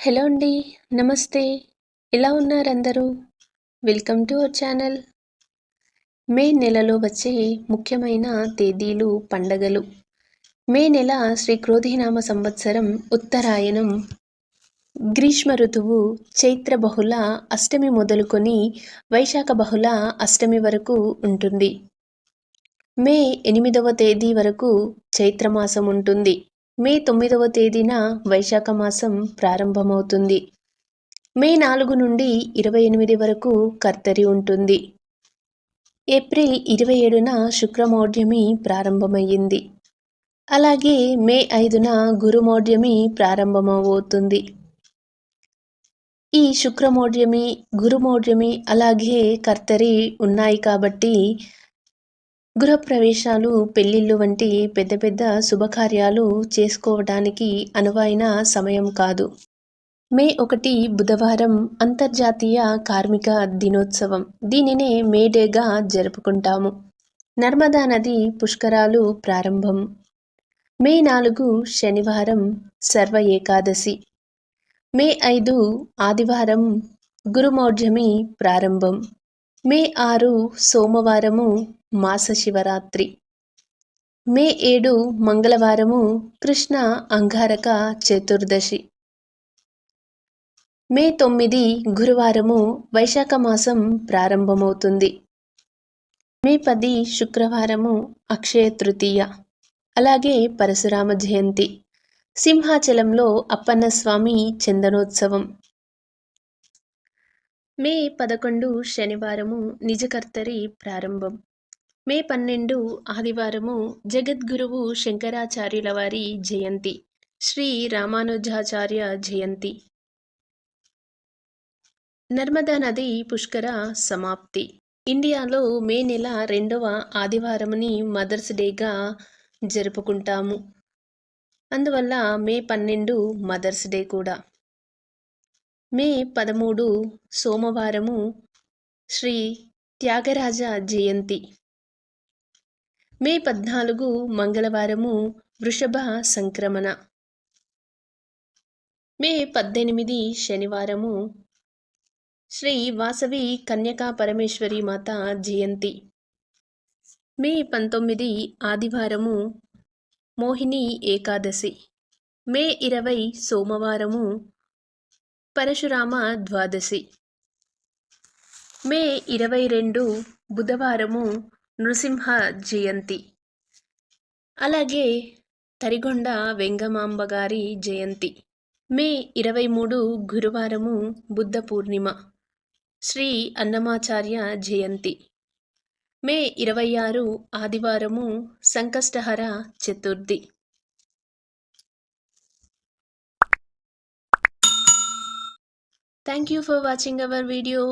Hello అండి. నమస్తే. ఎలా ఉన్నారందరూ? Welcome to our channel. May నెలలో వచ్చే ముఖ్యమైన తేదీలు, పండగలు. మే నెల శ్రీ క్రోధినామ సంవత్సరం ఉత్తరాయణం, గ్రీష్మ ఋతువు, చైత్ర బహుళ అష్టమి మొదలుకొని వైశాఖ బహుళ అష్టమి వరకు ఉంటుంది. మే 8వ తేదీ వరకు చైత్రమాసం ఉంటుంది. మే 9వ తేదీన వైశాఖ మాసం ప్రారంభమవుతుంది. మే 4 నుండి 28 వరకు కర్తరి ఉంటుంది. ఏప్రిల్ 27న శుక్రమౌఢ్యమి ప్రారంభమయ్యింది. అలాగే మే 5న గురుమౌఢ్యమి ప్రారంభమవుతుంది. ఈ శుక్రమౌఢ్యమి, గురుమౌఢ్యమి అలాగే కర్తరి ఉన్నాయి కాబట్టి గృహప్రవేశాలు, పెళ్ళిళ్ళు వంటి పెద్ద పెద్ద శుభకార్యాలు చేసుకోవడానికి అనువైన సమయం కాదు. మే 1 బుధవారం అంతర్జాతీయ కార్మిక దినోత్సవం. దీనినే మే డేగా జరుపుకుంటాము. నర్మదా నది పుష్కరాలు ప్రారంభం. మే 4 శనివారం సర్వ ఏకాదశి. మే 5 ఆదివారం గురుమౌఢ్యమి ప్రారంభం. మే 6 సోమవారము మాస శివరాత్రి. మే 7 మంగళవారము కృష్ణ అంగారక చతుర్దశి. మే 9 గురువారము వైశాఖ మాసం ప్రారంభమవుతుంది. మే 10 శుక్రవారము అక్షయ తృతీయ. అలాగే పరశురామ జయంతి. సింహాచలంలో అప్పన్నస్వామి చందనోత్సవం. మే 11 శనివారము నిజకర్తరి ప్రారంభం. మే 12 ఆదివారము జగద్గురువు శంకరాచార్యుల వారి జయంతి, శ్రీ రామానుజాచార్య జయంతి. నర్మదా నది పుష్కర సమాప్తి. ఇండియాలో మే నెల 2వ ఆదివారంని మదర్స్ డేగా జరుపుకుంటాము. అందువల్ల మే 12 మదర్స్ డే కూడా. మే 13 సోమవారము శ్రీ త్యాగరాజ జయంతి. మే 14 మంగళవారము వృషభ సంక్రమణ. మే 18 శనివారము శ్రీ వాసవి కన్యకా పరమేశ్వరి మాత జయంతి. మే 19 ఆదివారము మోహిని ఏకాదశి. మే 20 సోమవారము పరశురామ ద్వాదశి. మే 22 బుధవారము నృసింహ జయంతి. అలాగే తరిగొండ వెంగమాంబ గారి జయంతి. మే 23 గురువారము బుద్ధ పూర్ణిమ, శ్రీ అన్నమాచార్య జయంతి. మే 26 ఆదివారము Sankashtahara Chaturthi. Thank you for watching our video.